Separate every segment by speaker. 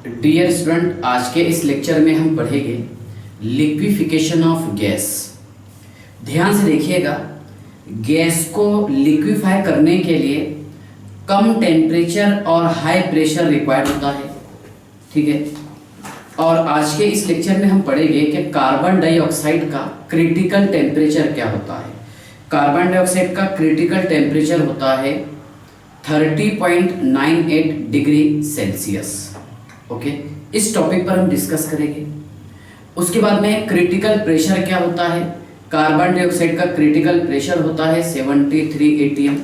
Speaker 1: Dear student, आज के इस लेक्चर में हम पढ़ेंगे लिक्विफिकेशन ऑफ गैस। ध्यान से देखिएगा, गैस को लिक्विफाई करने के लिए कम टेम्परेचर और हाई प्रेशर रिक्वायर्ड होता है। ठीक है, और आज के इस लेक्चर में हम पढ़ेंगे कि कार्बन डाइऑक्साइड का क्रिटिकल टेम्परेचर क्या होता है। कार्बन डाइऑक्साइड का क्रिटिकल टेम्परेचर होता है 30.98 डिग्री सेल्सियस। ओके, इस टॉपिक पर हम डिस्कस करेंगे। उसके बाद में क्रिटिकल प्रेशर क्या होता है। कार्बन डाइऑक्साइड का क्रिटिकल प्रेशर होता है 73 atm।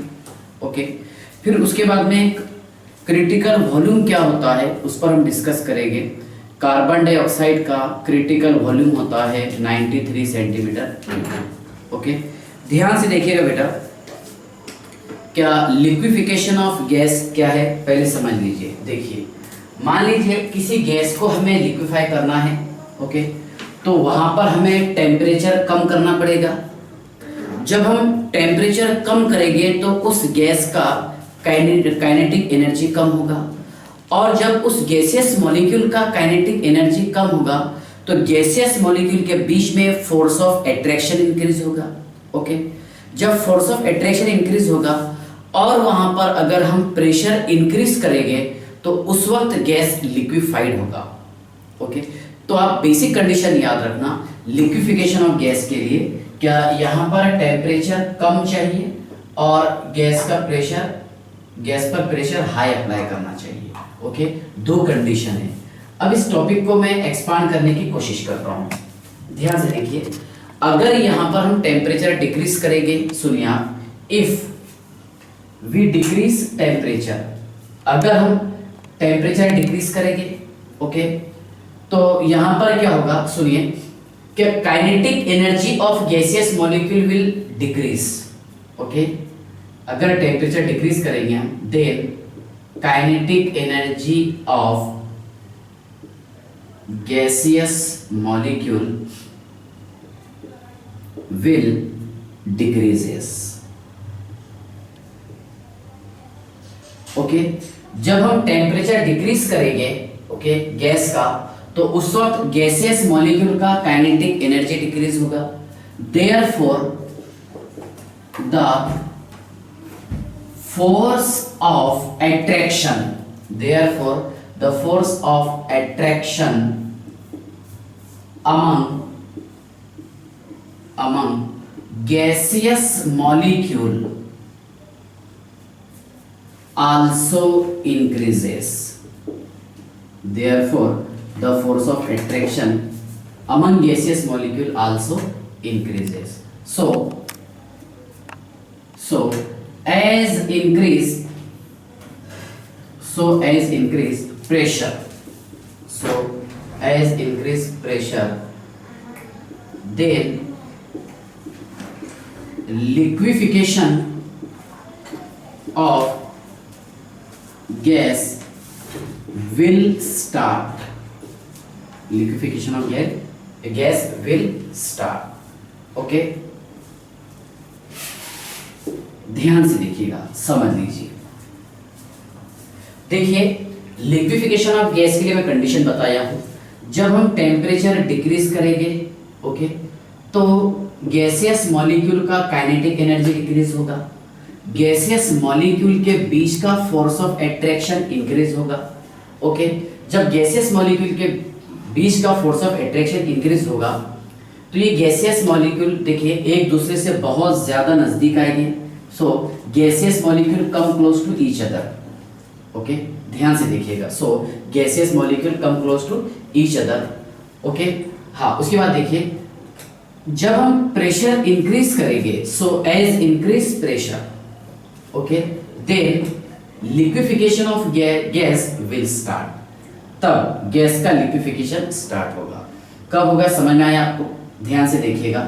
Speaker 1: ओके, फिर उसके बाद में क्रिटिकल वॉल्यूम क्या होता है उस पर हम डिस्कस करेंगे। कार्बन डाइऑक्साइड का क्रिटिकल वॉल्यूम होता है 93 सेंटीमीटर। ओके, ध्यान से देखिएगा बेटा, क्या लिक्विफिकेशन ऑफ गैस क्या है पहले समझ लीजिए। देखिए, मान लीजिए किसी गैस को हमें लिक्विफाई करना है। ओके, तो वहां पर हमें टेम्परेचर कम करना पड़ेगा। जब हम टेम्परेचर कम करेंगे तो उस गैस का काइनेटिक एनर्जी कम होगा, और जब उस गैसियस मॉलिक्यूल का काइनेटिक एनर्जी कम होगा तो गैसियस मॉलिक्यूल के बीच में फोर्स ऑफ अट्रैक्शन इंक्रीज होगा। ओके, जब फोर्स ऑफ अट्रैक्शन इंक्रीज होगा और वहां पर अगर हम प्रेशर इंक्रीज करेंगे तो उस वक्त गैस लिक्विफाइड होगा। ओके, तो आप बेसिक कंडीशन याद रखना लिक्विफिकेशन ऑफ गैस के लिए, क्या यहाँ पर टेम्परेचर कम चाहिए और गैस पर प्रेशर हाई अप्लाई करना चाहिए। ओके, दो कंडीशन है। अब इस टॉपिक को मैं एक्सपांड करने की कोशिश कर रहा हूँ। ध्यान से देखिए, अगर यहाँ पर हम टेम्परेचर डिक्रीज करेंगे, सुनिए आप, इफ वी डिक्रीज टेम्परेचर, अगर हम टेम्परेचर डिक्रीज करेंगे, ओके, तो यहां पर क्या होगा, सुनिए, कि kinetic energy of gaseous molecule will decrease. Okay, अगर टेम्परेचर डिक्रीज करेंगे हम, then kinetic energy of gaseous molecule will decreases. Okay, जब हम टेम्परेचर डिक्रीज करेंगे, ओके, गैस का, तो उस वक्त गैसियस मॉलिक्यूल का काइनेटिक एनर्जी डिक्रीज होगा। Therefore the force of attraction, therefore the force of attraction among gaseous molecule also increases. Therefore, the force of attraction among gaseous molecule also increases. So as increase pressure, then liquefaction of gas will start. Liquefaction of gas will start. Okay, ध्यान से देखिएगा, समझ लीजिए। देखिए, liquefaction of gas के लिए मैं condition बताया हूं, जब हम टेम्परेचर डिक्रीज करेंगे, ओके, तो गैसियस मॉलिक्यूल का काइनेटिक एनर्जी डिक्रीज होगा, गैसियस मॉलिक्यूल के बीच का फोर्स ऑफ अट्रैक्शन इंक्रीज होगा। ओके, जब गैसियस मॉलिक्यूल के बीच का फोर्स ऑफ अट्रैक्शन इंक्रीज होगा तो ये गैसियस मॉलिक्यूल देखिए एक दूसरे से बहुत ज्यादा नजदीक आएंगे। So gaseous molecule come close to each other. Okay, ध्यान से देखिएगा, so gaseous molecule come close to each other. Okay, हाँ, उसके बाद देखिए, जब हम प्रेशर इंक्रीज करेंगे, so as increase pressure, okay, then liquefaction of gas will start. तब गैस का लिक्विफिकेशन स्टार्ट होगा। कब होगा, समझ में आया आपको? ध्यान से देखिएगा,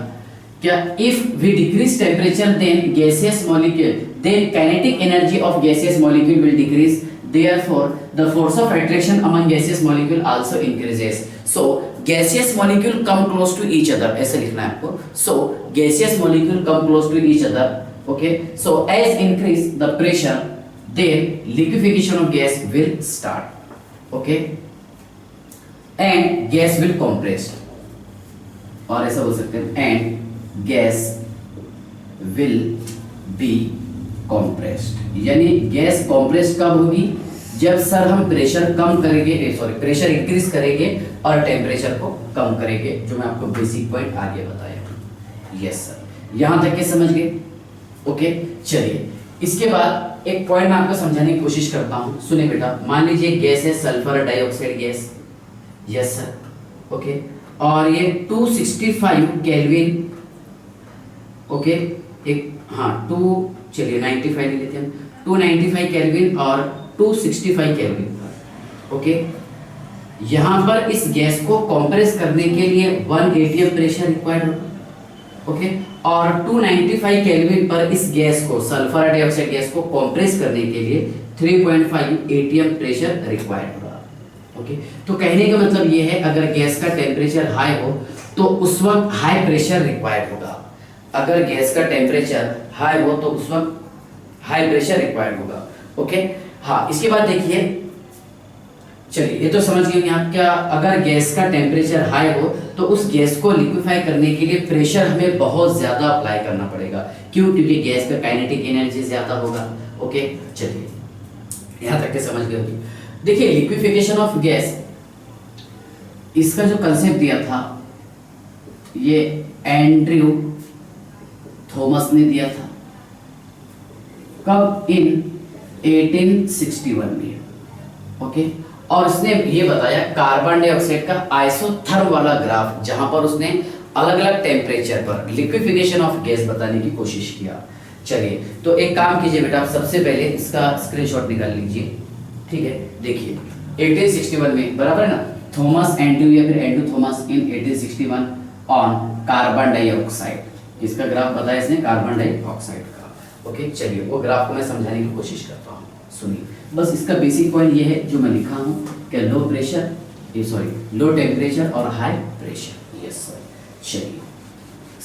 Speaker 1: क्या if we decrease temperature then gaseous molecule, then kinetic energy of gaseous molecule will decrease, therefore the force of attraction among gaseous molecule also increases. So gaseous molecule come close to each other, ऐसे लिखना है आपको। So gaseous molecule come close to each other. Okay, so as increase the pressure, then liquefaction of gas will start. Okay, and gas will compressed, और ऐसा बोल सकते हैं and gas will be compressed. यानी गैस कॉम्प्रेस्ड कब होगी? जब sir हम प्रेशर कम करेंगे, प्रेशर इंक्रीज करेंगे और टेम्परेचर को कम करेंगे, जो मैं आपको बेसिक पॉइंट आगे बताया हूँ। यस सर, यहां तक के समझ गए? ओके, चलिए इसके बाद एक पॉइंट मैं आपको समझाने की कोशिश करता हूँ। सुनिए बेटा, मान लीजिए गैस है sulphur dioxide gas. Yes sir, okay, और ये 265 केल्विन, ओके, एक हाँ 95 ले लेते हैं, 295 केल्विन और 265 केल्विन, ओके। यहाँ पर इस गैस को कंप्रेस करने के लिए 1 atm प्रेशर रिक्वायर्ड होगा, ओके, और 295 केल्विन पर इस गैस को, सल्फर डाइऑक्साइड गैस को कंप्रेस करने के लिए 3.5 atm प्रेशर रिक्वायर्ड होगा, ओके। तो कहने का मतलब ये है, अगर गैस का टेम्परेचर हाई हो तो उस वक्त हाई प्रेशर रिक्वायर्ड होगा। अगर गैस का टेम्परेचर हाई हो तो उस वक्त हाई प्रेशर रिक्वायर्ड होगा, ओके। हाँ, इसके बाद देखिए, चलिए ये तो समझ गए आप क्या, अगर गैस का टेम्परेचर हाई हो तो उस गैस को लिक्विफाई करने के लिए प्रेशर हमें बहुत ज्यादा अप्लाई करना पड़ेगा। क्यों? क्योंकि गैस का काइनेटिक एनर्जी ज्यादा होगा, ओके। चलिए यहां तक के समझ गए होंगे। देखिए लिक्विफिकेशन ऑफ गैस, इसका जो कंसेप्ट दिया था ये एंड्रयू थॉमस ने दिया था। कब? इन 1861 में, ओके। और उसने ये बताया कार्बन डाइऑक्साइड का आइसोथर्म वाला ग्राफ, जहां पर उसने अलग अलग टेम्परेचर पर लिक्विफिकेशन ऑफ गैस बताने की कोशिश किया। चलिए तो एक काम कीजिए बेटा, आप सबसे पहले इसका स्क्रीनशॉट निकाल लीजिए, ठीक है। देखिए 1861 में, बराबर है ना, थॉमस एंड्रयू या फिर Andrew Thomas in 1861 on carbon dioxide, इसका ग्राफ बताया इसने कार्बन डाइऑक्साइड का, ओके। चलिए वो ग्राफ को मैं समझाने की कोशिश करता हूँ, सुनिए। बस इसका बेसिक पॉइंट ये है जो मैं लिखा हूँ कि लो प्रेशर, लो टेम्परेचर और हाई प्रेशर। यस सर, चलिए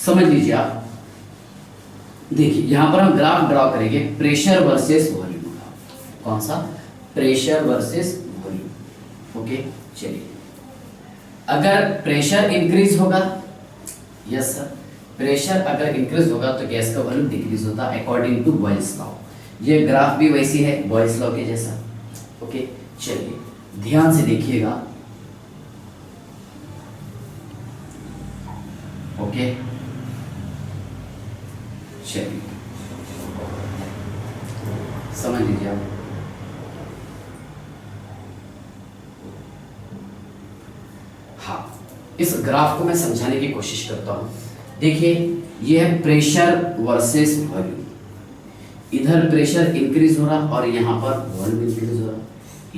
Speaker 1: समझ लीजिए आप। देखिए यहाँ पर हम ग्राफ ड्रॉ करेंगे प्रेशर वर्सेस वॉल्यूम का। कौन सा? Pressure versus volume, okay. चलिए अगर प्रेशर इंक्रीज होगा, यस सर, प्रेशर अगर इंक्रीज होगा तो गैस का वॉल्यूम डिक्रीज होता है अकॉर्डिंग टू बॉयल्स लॉ। ये ग्राफ भी वैसी है बॉयल्स लॉ के जैसा, ओके। चलिए ध्यान से देखिएगा, ओके। चलिए समझ लीजिए आप। हाँ, इस ग्राफ को मैं समझाने की कोशिश करता हूं। देखिए ये है प्रेशर वर्सेस वॉल्यूम, इधर प्रेशर इंक्रीज हो रहा और यहाँ पर वॉल्यूम इंक्रीज हो रहा।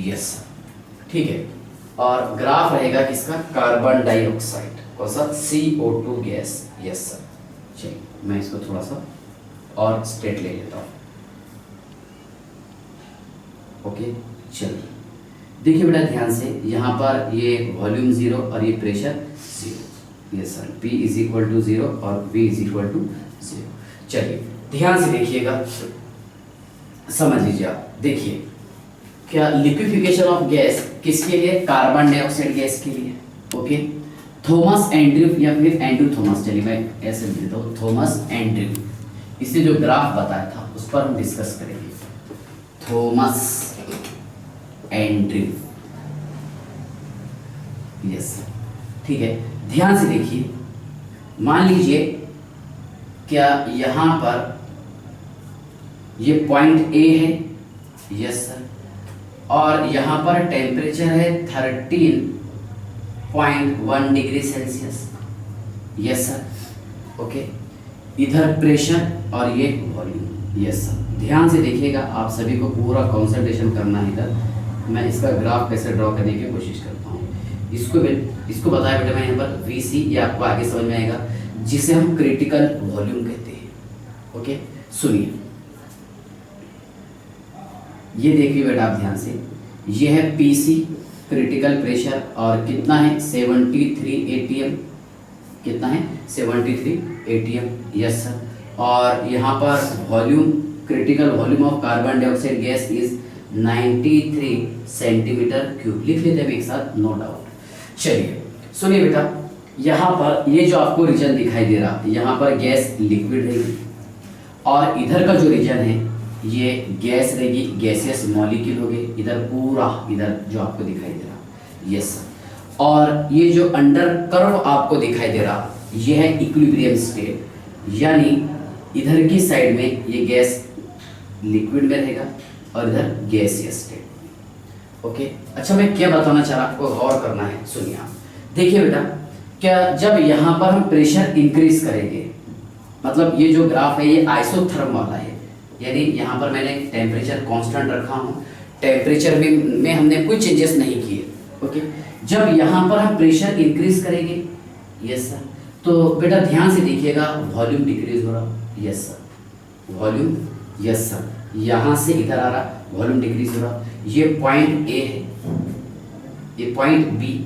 Speaker 1: यस सर, ठीक है। और ग्राफ रहेगा किसका? कार्बन डाइऑक्साइड, कौन सा? CO2 gas. यस सर, चलिए मैं इसको थोड़ा सा और स्ट्रेट ले लेता हूँ, ओके। चलिए देखिए बेटा ध्यान से, यहाँ पर ये वॉल्यूम 0 और ये pressure 0। Yes sir, P is equal to 0 और V इज इक्वल टू 0। चलिए ध्यान से देखिएगा, समझ लीजिए आप। देखिए क्या लिक्विफिकेशन ऑफ गैस किसके लिए? कार्बन डाइऑक्साइड गैस के लिए, ओके। थॉमस एंड्रयू या फिर एंड्रयू थॉमस, चलिए मैं ऐसे लिख देता हूँ, थॉमस एंड्रयू, इसने जो ग्राफ बताया था उस पर हम डिस्कस करेंगे। थॉमस एंड्रयू, यस, ठीक है। ध्यान से देखिए, मान लीजिए क्या यहां पर ये पॉइंट ए है, यस सर, और यहां पर टेम्परेचर है 13.1 degree Celsius, yes sir, okay. इधर प्रेशर और ये वॉल्यूम, यस सर। ध्यान से देखिएगा, आप सभी को पूरा कंसंट्रेशन करना है इधर। मैं इसका ग्राफ कैसे ड्रॉ करने की कोशिश करता हूँ। इसको बताया बेटा मैं यहाँ पर VC, ये आपको आगे समझ में आएगा, जिसे हम क्रिटिकल वॉल्यूम कहते हैं, ओके। सुनिए, ये देखिए बेटा आप ध्यान से, ये है PC क्रिटिकल प्रेशर और कितना है? 73 atm। कितना है? 73 atm, यस सर। और यहाँ पर volume, critical volume of carbon dioxide gas is 93 centimetre cube. लिख लेते हैं एक साथ, नो डाउट। चलिए सुनिए बेटा, यहाँ पर ये जो आपको रीजन दिखाई दे रहा, यहाँ पर गैस लिक्विड रहेगी और इधर का जो रीजन है ये गैस रहेगी, गैसियस मॉलिक्यूल हो गए, इधर पूरा इधर जो आपको दिखाई दे रहा, यस। और ये जो अंडर कर्व आपको दिखाई दे रहा ये है इक्विलिब्रियम स्टेट, यानी इधर की साइड में ये गैस लिक्विड में रहेगा और इधर गैसियस स्टेट। ओके, अच्छा मैं क्या बताना चाह रहा आपको गौर करना है, सुनिए आप। देखिए बेटा, क्या जब यहाँ पर हम प्रेशर इंक्रीज करेंगे, मतलब ये जो ग्राफ है ये आइसोथर्म वाला है, यानी यहाँ पर मैंने टेम्परेचर कांस्टेंट रखा हूँ, टेम्परेचर में हमने कोई चेंजेस नहीं किए। ओके, जब यहाँ पर हम प्रेशर इंक्रीज करेंगे, यस सर, तो बेटा ध्यान से देखिएगा, वॉल्यूम डिक्रीज हो रहा, yes sir, volume, yes sir, यहाँ से इधर आ रहा, वॉल्यूम डिक्रीज हो रहा, ये पॉइंट ए है, ये पॉइंट बी।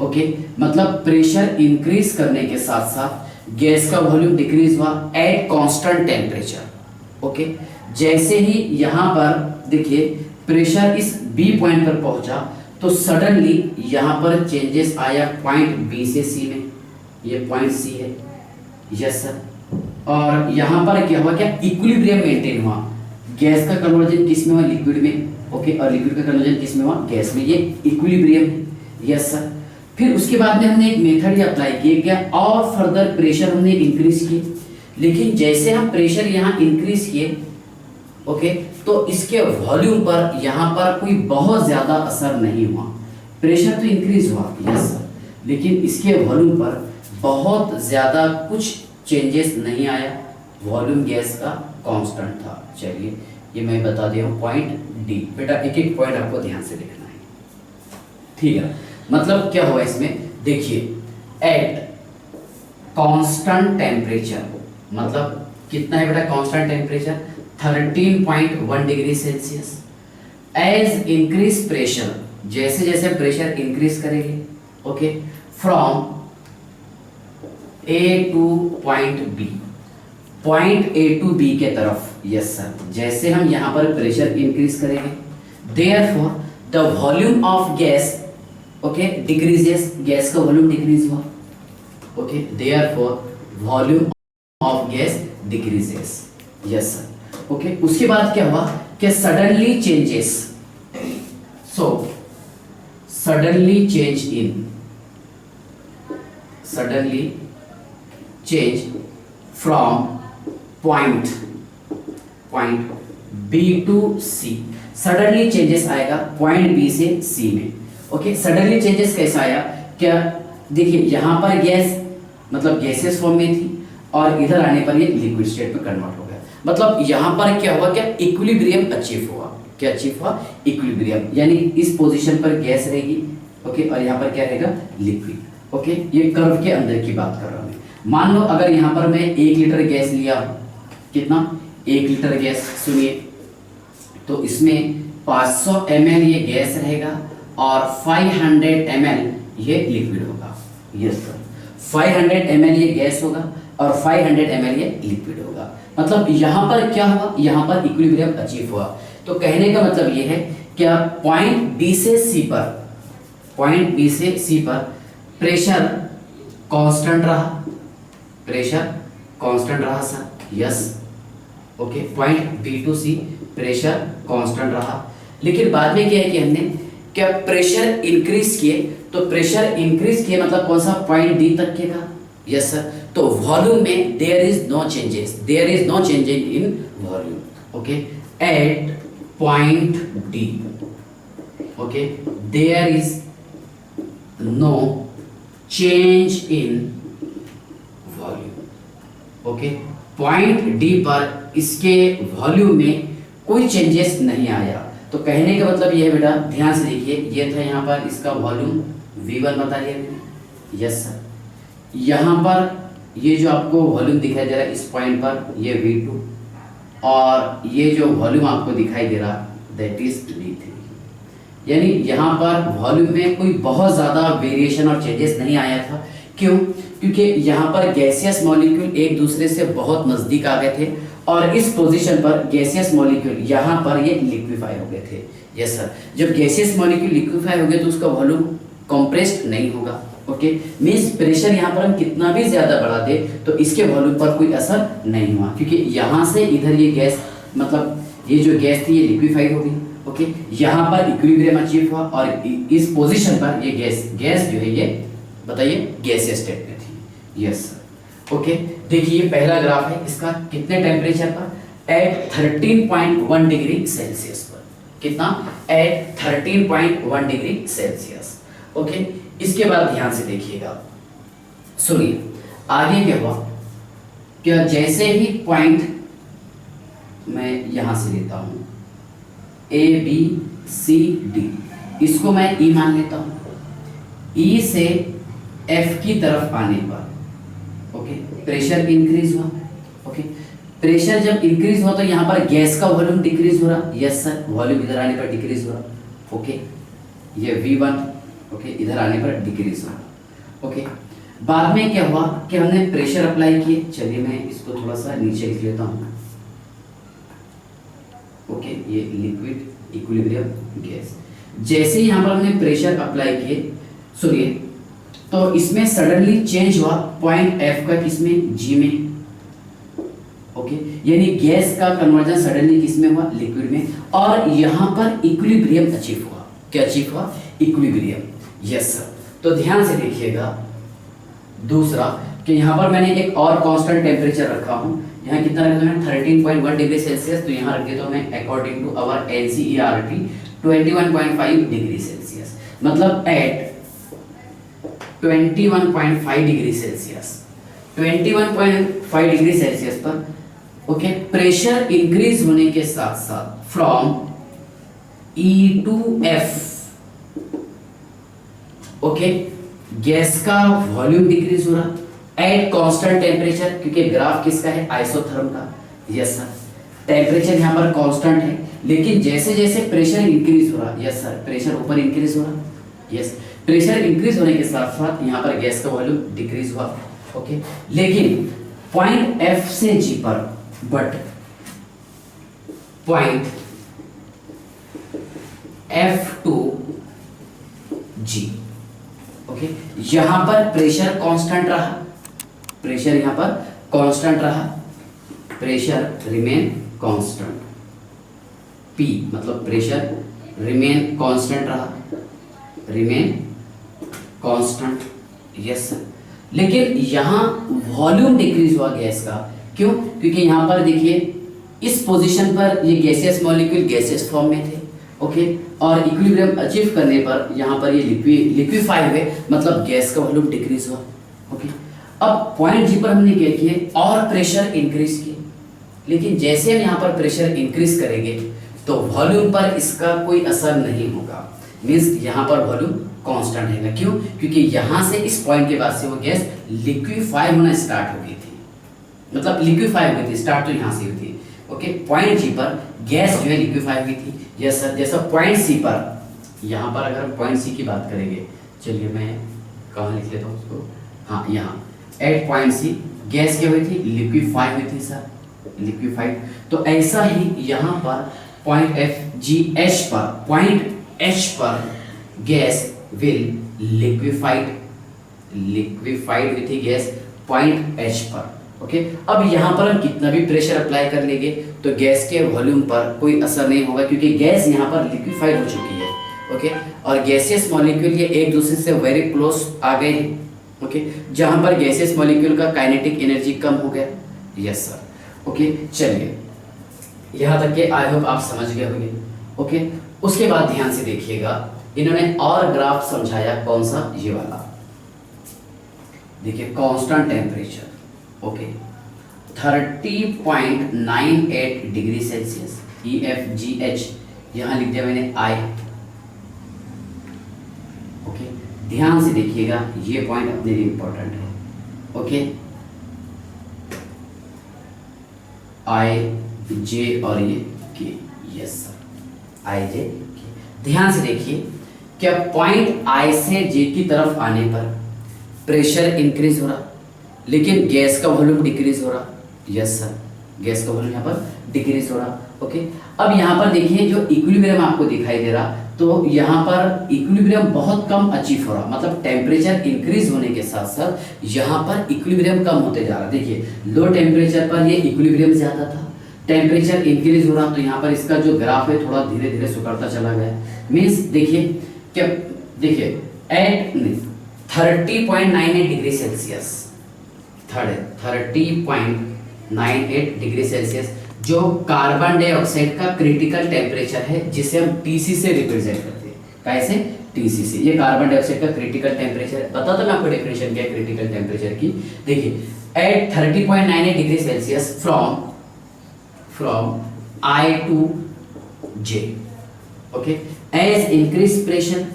Speaker 1: ओके, मतलब प्रेशर इंक्रीज करने के साथ साथ गैस का वॉल्यूम डिक्रीज हुआ एट कांस्टेंट टेम्परेचर। ओके, जैसे ही यहाँ पर देखिए प्रेशर इस बी पॉइंट पर पहुंचा तो सडनली यहाँ पर चेंजेस आया पॉइंट बी से सी में, ये पॉइंट सी है, यस सर। और यहाँ पर क्या हुआ, क्या इक्विलिब्रियम मेंटेन हुआ, गैस का कन्वर्जन किस में हुआ, लिक्विड में। ओके, और लिक्विड का कन्वर्जन किस में हुआ, गैस में, ये इक्विलिब्रियम है, यस सर। फिर उसके बाद में हमने एक मेथड ही अप्लाई किया, क्या और फर्दर प्रेशर हमने इंक्रीज किए, लेकिन जैसे हम प्रेशर यहाँ इंक्रीज किए, ओके, तो इसके वॉल्यूम पर यहाँ पर कोई बहुत ज़्यादा असर नहीं हुआ। प्रेशर तो इंक्रीज हुआ, यस सर, लेकिन इसके वॉल्यूम पर बहुत ज़्यादा कुछ चेंजेस नहीं आया, वॉल्यूम गैस का कांस्टेंट था। चलिए ये मैं बता दिया हूँ, पॉइंट डी। बेटा एक एक पॉइंट आपको ध्यान से देखना है, ठीक है। मतलब क्या हुआ इसमें, देखिए एट कांस्टेंट टेम्परेचर, मतलब कितना है बेटा constant temperature, 13.1 degree Celsius. As increase pressure, जैसे जैसे प्रेशर इंक्रीज करेंगे, okay, from A to point B, point A to B के तरफ, यस सर, जैसे हम यहाँ पर प्रेशर इंक्रीज करेंगे, therefore the volume of gas, okay, decreases, gas का वॉल्यूम डिक्रीज हुआ, okay, therefore volume of gas decreases, yes sir. Okay, उसके बाद क्या हुआ, कि suddenly changes, so suddenly change in, suddenly change from point B to C, suddenly changes आएगा point B से C में। ओके, सडनली चेंजेस कैसा आया, क्या देखिए यहाँ पर गैस मतलब गैसेस फॉर्म में थी और इधर आने पर ये लिक्विड स्टेट में कन्वर्ट हो गया, मतलब यहाँ पर क्या हुआ, क्या इक्विलिब्रियम अचीव हुआ, क्या अचीव हुआ, इक्विलिब्रियम, यानी इस पोजीशन पर गैस रहेगी, ओके, और यहाँ पर क्या रहेगा, लिक्विड। ओके, ये कर्व के अंदर की बात कर रहा हूँ मैं। मान लो अगर यहाँ पर मैं 1 लीटर गैस लिया, कितना, 1 लीटर गैस, सुनिए, तो इसमें 500 ml ये गैस रहेगा और 500 ml ये लिक्विड होगा, यस सर, 500 ml ये गैस होगा और 500 ml ये लिक्विड होगा। मतलब यहाँ पर क्या हुआ, यहाँ पर इक्विलिब्रियम अचीव हुआ। तो कहने का मतलब ये है क्या पॉइंट बी से सी पर, पॉइंट बी से सी पर प्रेशर कांस्टेंट रहा, प्रेशर कांस्टेंट रहा sir, yes, okay, point B to C pressure constant रहा, लेकिन बाद में क्या है कि हमने क्या प्रेशर इंक्रीज किए, तो प्रेशर इंक्रीज किए मतलब कौन सा, पॉइंट डी तक के का, यस सर। तो वॉल्यूम में there is no changes, there is no change in volume, okay, at point D, okay, there is no change in volume, okay, point D पर इसके वॉल्यूम में कोई चेंजेस नहीं आया। तो कहने का मतलब ये है बेटा, ध्यान से देखिए, ये था यहाँ पर इसका वॉल्यूम V1 बता दिया मैंने, यस सर, यहाँ पर ये जो आपको वॉल्यूम दिखाई दे रहा है इस पॉइंट पर ये V2, और ये जो वॉल्यूम आपको दिखाई दे रहा दैट इज V3, यानी यहाँ पर वॉल्यूम में कोई बहुत ज़्यादा वेरिएशन और चेंजेस नहीं आया था। क्यों? क्योंकि यहाँ पर गैसियस मॉलिक्यूल एक दूसरे से बहुत नज़दीक आ गए थे और इस पोजीशन पर गैसियस मॉलिक्यूल यहाँ पर ये लिक्विफाई हो गए थे, यस सर। जब गैसियस मॉलिक्यूल लिक्विफाई हो गए तो उसका वॉल्यूम कंप्रेस्ड नहीं होगा। ओके, मीन्स प्रेशर यहाँ पर हम कितना भी ज्यादा बढ़ा दे तो इसके वॉल्यूम पर कोई असर नहीं हुआ, क्योंकि यहाँ से इधर ये गैस, मतलब ये जो गैस थी ये लिक्विफाइड हो गई। ओके, यहाँ पर इक्विलिब्रियम अचीव हुआ और इस पोजीशन पर ये गैस जो है ये बताइए गैसियस स्टेट में थी। Yes sir. ओके, देखिए ये पहला ग्राफ है, इसका कितने टेम्परेचर पर, एट 13.1 डिग्री सेल्सियस पर, कितना, एट 13.1 डिग्री सेल्सियस। ओके, इसके बाद ध्यान से देखिएगा, सुनिए आगे क्या हुआ, क्या जैसे ही पॉइंट मैं यहां से लेता हूं ए बी सी डी, इसको मैं ई मान लेता हूं, ई से एफ की तरफ आने पर ओके प्रेशर इंक्रीज हुआ। ओके, प्रेशर जब इंक्रीज हुआ तो यहाँ पर गैस का वॉल्यूम डिक्रीज हो रहा। यस सर, वॉल्यूम इधर आने पर डिक्रीज हो रहा। ओके, ये V1 ओके इधर आने पर डिक्रीज हो रहा। ओके, बाद में क्या हुआ कि हमने प्रेशर अप्लाई किए। चलिए मैं इसको थोड़ा सा नीचे लिख लेता हूँ। ओके, ये लिक्विड इक्विलिब्रियम गैस, जैसे ही यहाँ पर हमने प्रेशर अप्लाई किए, सुनिए, तो इसमें सडनली चेंज हुआ पॉइंट एफ का, किसमें, जी में। ओके, यानी गैस का कन्वर्जन सडनली किसमें हुआ, लिक्विड में, और यहाँ पर इक्विलिब्रियम अचीव हुआ। क्या अचीव हुआ, इक्विलिब्रियम। यस सर, तो ध्यान से देखिएगा। दूसरा कि यहाँ पर मैंने एक और कांस्टेंट टेम्परेचर रखा हूँ, यहाँ कितना रखा मैंने, 13.1 डिग्री सेल्सियस, तो यहाँ रख दिया तो मैं according to our NCERT 21.5 degree Celsius, मतलब at 21.5 degree Celsius, 21.5 degree Celsius पर ओके प्रेशर इंक्रीज होने के साथ साथ from E to F okay gas का वॉल्यूम डिक्रीज हो रहा एट कांस्टेंट टेम्परेचर, क्योंकि ग्राफ किसका है, आइसोथर्म का। यस सर, टेम्परेचर यहाँ पर कांस्टेंट है, लेकिन जैसे जैसे प्रेशर इंक्रीज हो रहा, यस सर, प्रेशर ऊपर इंक्रीज हो रहा, यस, प्रेशर इंक्रीज होने के साथ साथ यहाँ पर गैस का वॉल्यूम डिक्रीज हुआ। ओके, लेकिन पॉइंट F से G पर, but point F to G okay यहां पर प्रेशर कांस्टेंट रहा, प्रेशर यहां पर कांस्टेंट रहा, प्रेशर रिमेन कांस्टेंट, P मतलब प्रेशर रिमेन कांस्टेंट रहा, रिमेन कांस्टेंट। यस सर, लेकिन यहां वॉल्यूम डिक्रीज हुआ गैस का। क्यों, क्योंकि यहां पर देखिए इस पोजीशन पर ये गैसियस मॉलिक्यूल गैसियस फॉर्म में थे। ओके, और इक्विलिब्रियम अचीव करने पर यहाँ पर ये लिक्विफाई हुए, मतलब गैस का वॉल्यूम डिक्रीज हुआ। ओके, अब पॉइंट G पर हमने क्या किए, और प्रेशर इंक्रीज किए, लेकिन जैसे हम यहाँ पर प्रेशर इंक्रीज करेंगे तो वॉल्यूम पर इसका कोई असर नहीं होगा, मीन्स यहाँ पर वॉल्यूम कांस्टेंट रहेगा। क्यों, क्योंकि यहाँ से इस पॉइंट के बाद से वो गैस लिक्विफाई होना स्टार्ट हो गई थी, मतलब लिक्विफाई हो गई थी, स्टार्ट तो यहाँ से हुई थी। ओके, पॉइंट G पर गैस जो है लिक्विफाई हुई थी। यस सर, जैसा पॉइंट C पर, यहाँ पर अगर हम पॉइंट C की बात करेंगे, चलिए मैं कहाँ लिख लेता हूँ उसको, हाँ यहाँ एट पॉइंट C गैस क्या हुई थी, लिक्विफाई हुई थी सर, लिक्विफाइड। तो ऐसा ही यहाँ पर पॉइंट FGH पर, पॉइंट H पर गैस विल लिक्विफाइड हुई थी गैस पॉइंट H पर। ओके, अब यहाँ पर हम कितना भी प्रेशर अप्लाई कर लेंगे तो गैस के वॉल्यूम पर कोई असर नहीं होगा, क्योंकि गैस यहाँ पर लिक्विफाइड हो चुकी है। ओके, और गैसियस मॉलिक्यूल ये एक दूसरे से वेरी क्लोज आ गए हैं। ओके, जहाँ पर गैसियस मॉलिक्यूल का काइनेटिक एनर्जी कम हो गया। Yes sir. ओके, चलिए यहाँ तक के आई होप आप समझ गए होंगे। ओके, उसके बाद ध्यान से देखिएगा, इन्होंने और ग्राफ समझाया, कौन सा, ये वाला देखिए, constant temperature. Okay, 30.98 degree Celsius, EFGH यहाँ लिख दिया मैंने I। ओके, ध्यान से देखिएगा, ये पॉइंट अपने लिए इंपॉर्टेंट है। ओके, I J और ये K। Yes sir, I J K। ध्यान से देखिए, क्या पॉइंट I से J की तरफ आने पर प्रेशर इंक्रीज हो रहा, लेकिन गैस का वॉल्यूम डिक्रीज हो रहा। यस सर, गैस का वॉल्यूम यहाँ पर डिक्रीज हो रहा। ओके, अब यहाँ पर देखिए जो इक्विलिब्रियम आपको दिखाई दे रहा, तो यहाँ पर इक्विलिब्रियम बहुत कम अचीव हो रहा, मतलब टेम्परेचर इंक्रीज होने के साथ साथ यहाँ पर इक्विलिब्रियम कम होते जा रहा। देखिए लो टेम्परेचर पर ये इक्विलिब्रियम ज़्यादा था, टेम्परेचर इंक्रीज हो रहा तो यहाँ पर इसका जो ग्राफ है थोड़ा धीरे धीरे सुधरता चला गया। मीन्स देखिए क्या, देखिए at 30.98 degree Celsius, 30.98 degree Celsius जो कार्बन डाइऑक्साइड का क्रिटिकल टेम्परेचर है, जिसे हम टीसी से रिप्रेजेंट करते हैं। कैसे? टीसी से। ये कार्बन डाइऑक्साइड का क्रिटिकल टेम्परेचर बता दो मैं आपको डेफिनेशन क्या है क्रिटिकल टेम्परेचर की। देखिए at 30.98 degree Celsius from I to J, okay, as increased pressure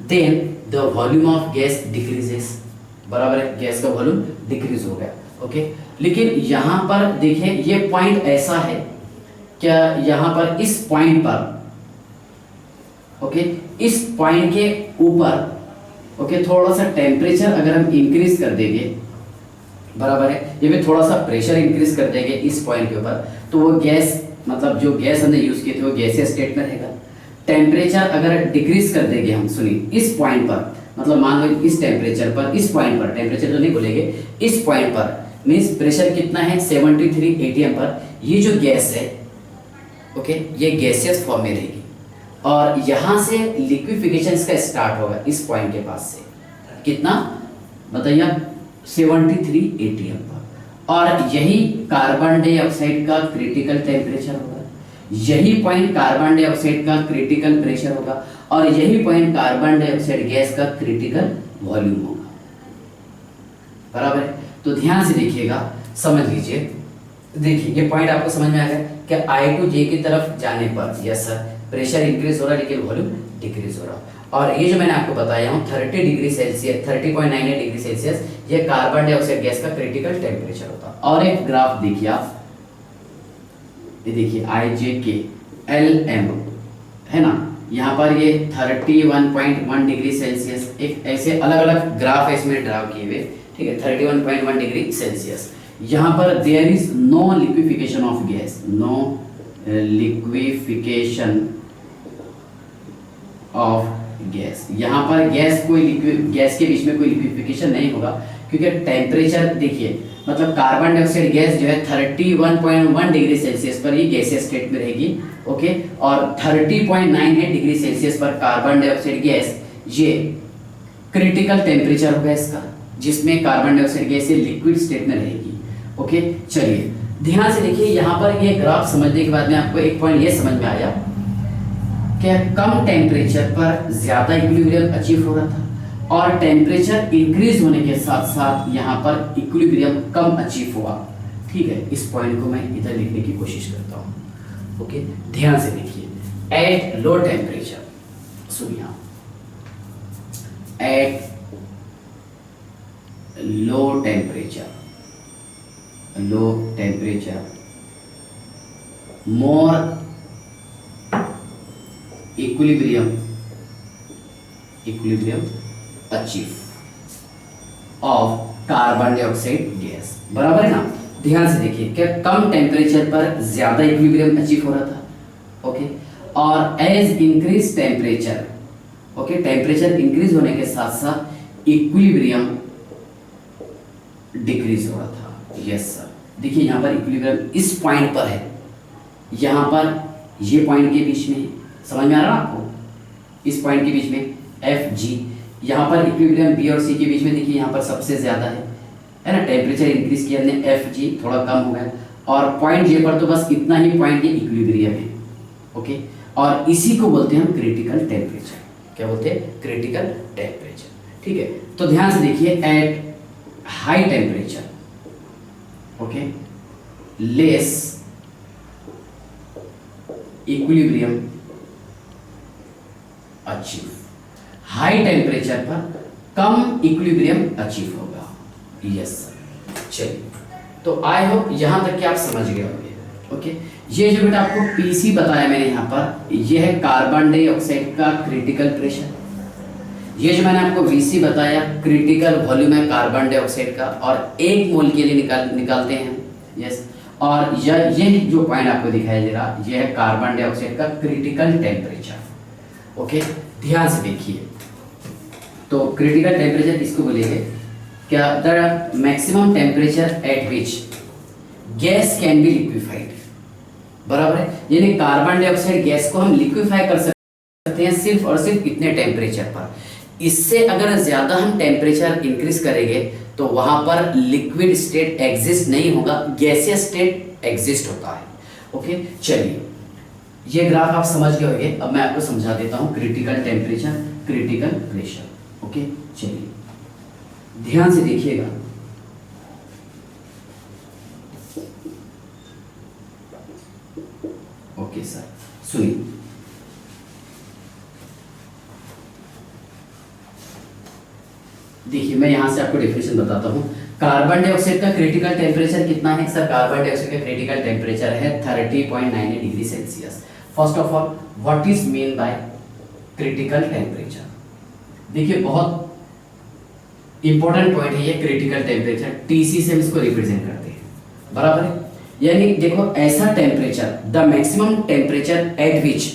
Speaker 1: then the volume of gas decreases, बराबर है, गैस का वॉल्यूम डिक्रीज हो गया। ओके, लेकिन यहाँ पर देखिए ये पॉइंट ऐसा है क्या, यहाँ पर इस पॉइंट पर, ओके, इस पॉइंट के ऊपर, ओके, थोड़ा सा टेम्परेचर अगर हम इंक्रीज कर देंगे, बराबर है, ये भी थोड़ा सा प्रेशर इंक्रीज कर देंगे इस पॉइंट के ऊपर, तो वो गैस, मतलब जो गैस हमने यूज किए थे वो गैसीय स्टेट में रहेगा। टेम्परेचर अगर डिक्रीज कर देंगे हम, सुनिए, इस पॉइंट पर, मतलब मान लो इस टेम्परेचर पर, इस पॉइंट पर, टेम्परेचर तो नहीं बोलेंगे, इस पॉइंट पर मीन्स प्रेशर कितना है 73 atm पर, ये जो गैस है, ओके, ये गैसियस फॉर्म में रहेगी और यहाँ से लिक्विफिकेशन इसका स्टार्ट होगा इस पॉइंट के पास से, कितना बताइए, 73 atm पर, और यही कार्बन डाइऑक्साइड का क्रिटिकल टेम्परेचर होगा, यही पॉइंट कार्बन डाइऑक्साइड का क्रिटिकल प्रेशर होगा और यही पॉइंट कार्बन डाइऑक्साइड गैस का क्रिटिकल वॉल्यूम होगा, बराबर है। तो ध्यान से देखिएगा, समझ लीजिए, देखिए ये पॉइंट आपको समझ में आ गया कि I to J की तरफ जाने पर, यस सर, प्रेशर इंक्रीज हो रहा है लेकिन वॉल्यूम डिक्रीज हो रहा है। और ये जो मैंने आपको बताया हूँ 30 डिग्री सेल्सियस, 30.98 डिग्री सेल्सियस, ये कार्बन डाइऑक्साइड गैस का क्रिटिकल टेम्परेचर होता है। और एक ग्राफ देखिए आप, ये देखिए IJKLM है ना, यहाँ पर ये 31.1 डिग्री सेल्सियस, एक ऐसे अलग अलग ग्राफ है इसमें ड्रा किए हुए, ठीक है, 31.1 डिग्री सेल्सियस। यहाँ पर there is no liquification of gas, no liquification of gas, यहाँ पर गैस के बीच में कोई लिक्विफिकेशन नहीं होगा क्योंकि टेम्परेचर देखिए, मतलब कार्बन डाइऑक्साइड गैस जो है 31.1 डिग्री सेल्सियस पर ये गैसीय स्टेट में रहेगी, ओके, और 30.98 डिग्री सेल्सियस पर कार्बन डाइऑक्साइड गैस, ये क्रिटिकल टेम्परेचर होगा इसका, जिसमें carbon dioxide gas liquid state में रहेगी। ओके, चलिए ध्यान से देखिए, यहाँ पर ये ग्राफ समझने के बाद में आपको एक पॉइंट ये समझ में आया कि कम टेम्परेचर पर ज्यादा इक्विलिब्रियम अचीव हो रहा था और टेम्परेचर इंक्रीज होने के साथ साथ यहाँ पर इक्विलिब्रियम कम अचीव हुआ। ठीक है, इस पॉइंट को मैं इधर लिखने की कोशिश करता हूँ। ओके, ध्यान से देखिए, एट लो टेम्परेचर, सुनिए, at low temperature more equilibrium achieve of carbon dioxide gas, बराबर है ना। ध्यान से देखिए क्या कम टेम्परेचर पर ज्यादा इक्विलिब्रियम अचीव हो रहा था, ओके, और as increase temperature, okay, temperature increase होने के साथ साथ इक्विलिब्रियम डिक्रीज हो रहा था। यस सर, देखिए यहाँ पर इक्विलिब्रियम इस पॉइंट पर है, यहाँ पर ये पॉइंट के बीच में, समझ में आ रहा है आपको, इस पॉइंट के बीच में FG, यहाँ पर इक्विलिब्रियम B और C के बीच में, देखिए यहाँ पर सबसे ज्यादा है ना, टेम्परेचर इंक्रीज किया हमने, FG थोड़ा कम हो गया और पॉइंट J पर तो बस इतना ही पॉइंट ये इक्विलिब्रियम है, ओके, और इसी को बोलते हैं हम क्रिटिकल टेम्परेचर। क्या बोलते हैं? Critical temperature. ठीक है, तो ध्यान से देखिए, at high temperature, okay, less equilibrium achieve, high temperature पर कम इक्विलिब्रियम अचीव होगा। यस सर, चलिए, तो आई होप यहां तक कि आप समझ गए होंगे। ओके, ये जो बेटा आपको पीसी बताया मैंने यहाँ पर, यह है कार्बन डाइऑक्साइड का क्रिटिकल प्रेशर, ये जो मैंने आपको VC बताया क्रिटिकल वॉल्यूम है कार्बन डाइऑक्साइड का, और 1 मोल के लिए निकालते हैं। यस, और ये जो पॉइंट आपको दिखाई दे रहा, यह है कार्बन डाइऑक्साइड का क्रिटिकल टेम्परेचर। ओके, ध्यान से देखिए। तो क्रिटिकल टेम्परेचर किसको बोलेंगे? क्या? The maximum temperature at which gas can be liquefied, बराबर है। यानी कार्बन डाइऑक्साइड गैस को हम लिक्विफाई कर सकते हैं सिर्फ और सिर्फ इतने टेम्परेचर पर। इससे अगर ज्यादा हम टेम्परेचर इंक्रीज करेंगे तो वहां पर लिक्विड स्टेट एग्जिस्ट नहीं होगा, गैसियस स्टेट एग्जिस्ट होता है। ओके, चलिए ये ग्राफ आप समझ गए होंगे। अब मैं आपको समझा देता हूं critical temperature, critical pressure. Okay, चलिए ध्यान से देखिएगा। ओके सर, सुनिए। देखिए मैं यहां से आपको डेफिनेशन बताता हूं। कार्बन डाइऑक्साइड का क्रिटिकल टेम्परेचर कितना है सर? कार्बन डाइऑक्साइड का क्रिटिकल टेम्परेचर है 30.98 degree Celsius. First of all what is mean by critical temperature? देखिए बहुत इंपॉर्टेंट पॉइंट है ये क्रिटिकल टेम्परेचर। टीसी से हम इसको रिप्रेजेंट करते हैं, बराबर है। यानी देखो ऐसा temperature, the maximum temperature at which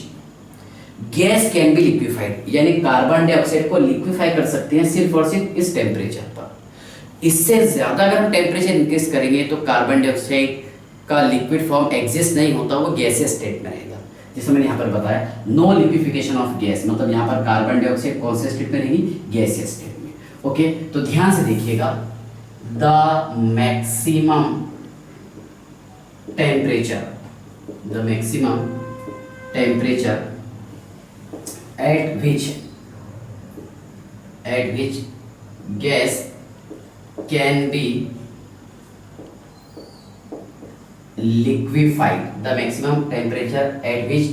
Speaker 1: gas can be liquefied, यानी कार्बन डाइऑक्साइड को लिक्विफाई कर सकते हैं सिर्फ और सिर्फ इस टेम्परेचर पर। इससे ज्यादा अगर हम टेम्परेचर इंक्रीज करेंगे तो कार्बन डाइऑक्साइड का लिक्विड फॉर्म एग्जिस्ट नहीं होता, वो गैसियस स्टेट में रहेगा। जैसे मैंने यहाँ पर बताया नो लिक्विफिकेशन ऑफ गैस, मतलब यहाँ पर कार्बन डाइऑक्साइड कौन से स्टेट में रहेगी? गैसियस स्टेट में। ओके, तो ध्यान से देखिएगा। The maximum temperature, the maximum temperature at which gas can be liquefied, the maximum temperature at which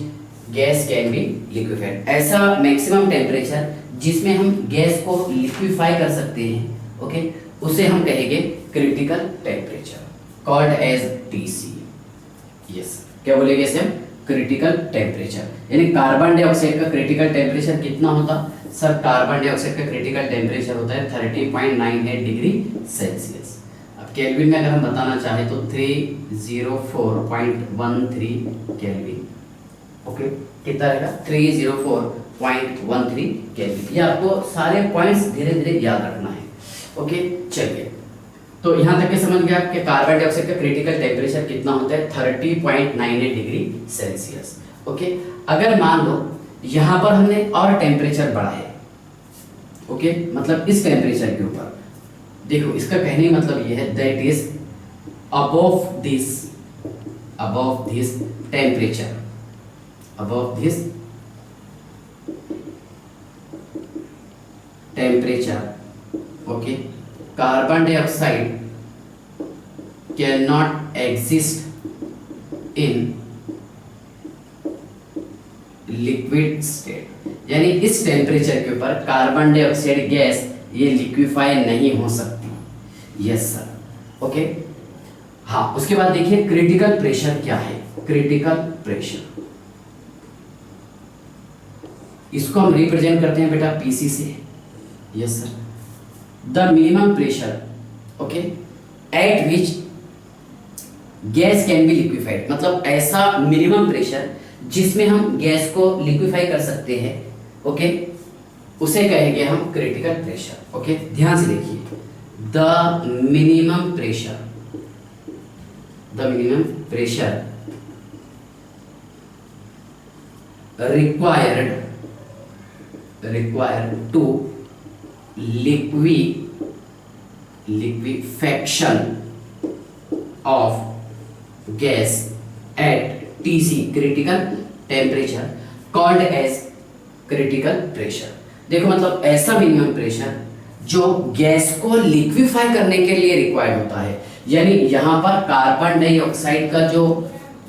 Speaker 1: gas can be liquefied, ऐसा मैक्सिमम टेम्परेचर जिसमें हम गैस को लिक्विफाई कर सकते हैं, ओके, उसे हम कहेंगे critical temperature, called as TC. Yes, क्या बोलेंगे इसे हम? Critical temperature. यानी कार्बन डाइऑक्साइड का क्रिटिकल टेम्परेचर कितना होता सर? कार्बन डाइऑक्साइड का क्रिटिकल टेम्परेचर होता है 30.98 डिग्री सेल्सियस। अब केल्विन में अगर हम बताना चाहें तो 304.13 केल्विन। ओके, कितना रहेगा? 304.13 केल्विन। ये आपको सारे पॉइंट्स धीरे धीरे याद रखना है। ओके, चलिए तो यहां तक के समझ गए आपके कार्बन डाइऑक्साइड का क्रिटिकल टेम्परेचर कितना होता है? 30.98 डिग्री सेल्सियस। ओके, अगर मान लो यहां पर हमने और टेम्परेचर बढ़ाया, ओके, मतलब इस टेम्परेचर के ऊपर, देखो इसका कहने का मतलब ये है that is above this temperature, above this temperature, okay, carbon dioxide can not exist in liquid state. यानी इस टेम्परेचर के ऊपर कार्बन डाइऑक्साइड गैस ये लिक्विफाई नहीं हो सकती। Yes sir, okay. हाँ, उसके बाद देखिए क्रिटिकल प्रेशर क्या है? क्रिटिकल प्रेशर, इसको हम रिप्रेजेंट करते हैं बेटा पीसी से। Yes sir, the minimum pressure, okay, eight which gas can be liquefied, मतलब ऐसा मिनिमम प्रेशर जिसमें हम गैस को लिक्विफाई कर सकते हैं, ओके, उसे कहेंगे हम क्रिटिकल प्रेशर। ओके, ध्यान से देखिए, the minimum pressure required to liquefaction of gas at TC, critical temperature, called as critical pressure। देखो मतलब ऐसा मिनिमम प्रेशर जो गैस को लिक्विफाई करने के लिए रिक्वायर्ड होता है। यानी यहाँ पर कार्बन डाइऑक्साइड का जो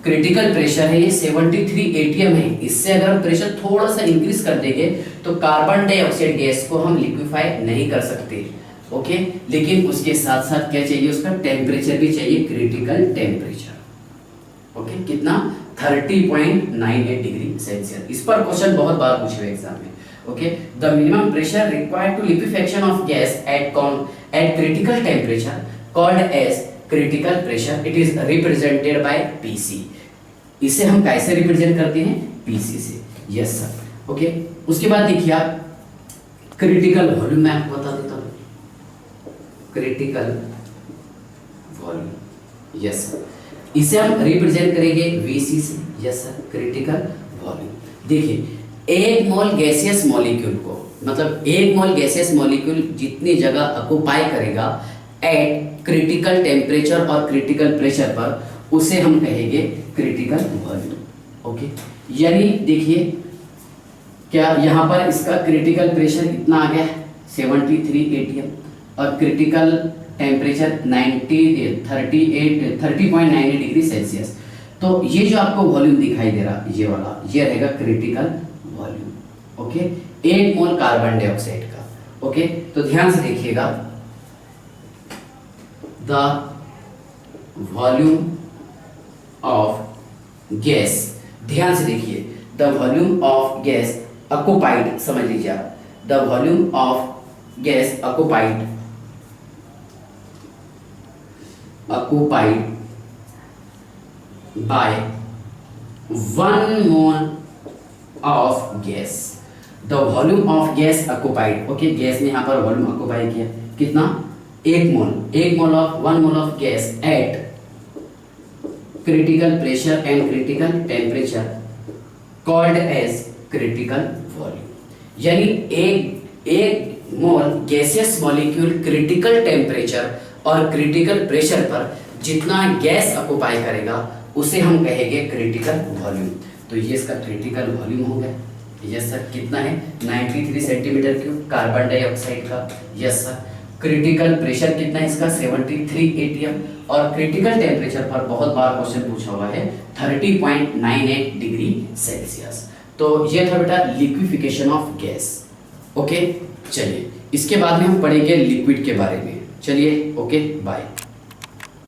Speaker 1: क्रिटिकल प्रेशर है ये 73 atm है। इससे अगर हम प्रेशर थोड़ा सा इंक्रीज कर देंगे तो कार्बन डाइऑक्साइड गैस को हम लिक्विफाई नहीं कर सकते, ओके। लेकिन उसके साथ साथ क्या चाहिए? उसका टेम्परेचर भी चाहिए, क्रिटिकल टेम्परेचर, ओके। कितना? 30.98 डिग्री सेल्सियस। इस पर क्वेश्चन बहुत बार पूछे हुए एग्जाम में, okay. The minimum pressure required to liquification of gas at critical temperature called as critical pressure, it is represented by PC. इसे हम कैसे रिप्रेजेंट करते हैं? पीसी से। Yes sir, okay. उसके बाद देखिए आप क्रिटिकल वॉल्यूम, मैं आपको बता देता हूँ, क्रिटिकल वॉल्यूम, यस सर, इसे हम रिप्रेजेंट करेंगे VC से, यस सर, क्रिटिकल वॉल्यूम। देखिए एक मोल गैसियस मॉलिक्यूल को, मतलब एक मोल गैसियस मॉलिक्यूल जितनी जगह ऑक्युपाई करेगा एट क्रिटिकल टेम्परेचर और क्रिटिकल प्रेशर पर, उसे हम कहेंगे क्रिटिकल वॉल्यूम। ओके, यानी देखिए क्या यहाँ पर इसका क्रिटिकल प्रेशर कितना आ गया है 73 atm और क्रिटिकल टेम्परेचर 30.98 डिग्री सेल्सियस। तो ये जो आपको वॉल्यूम दिखाई दे रहा ये वाला, ये रहेगा critical volume. Okay, 1 mole carbon dioxide का। ओके, तो ध्यान से देखिएगा, द वॉल्यूम ऑफ गैस, ध्यान से देखिए, the volume of gas occupied, समझ लीजिए आप, the volume of gas occupied by 1 mole of gas, the volume of gas occupied, okay, gas ने यहाँ पर वॉल्यूम ऑक्युपाई किया कितना 1 mole, 1 mole of gas at critical pressure and critical temperature called as critical volume. यानी एक mole gaseous molecule critical temperature और critical pressure पर जितना गैस ऑक्युपाई करेगा उसे हम कहेंगे क्रिटिकल वॉल्यूम। तो ये इसका क्रिटिकल वॉल्यूम हो गया। यस सर, कितना है 93 सेंटीमीटर क्यूब कार्बन डाइऑक्साइड का। यस सर, क्रिटिकल प्रेशर कितना है इसका 73 atm और क्रिटिकल टेम्परेचर पर बहुत बार क्वेश्चन पूछा हुआ है 30.98 डिग्री सेल्सियस। तो ये था बेटा लिक्विफिकेशन ऑफ गैस। ओके, चलिए इसके बाद में हम पढ़ेंगे लिक्विड के बारे में। चलिए, ओके, बाय।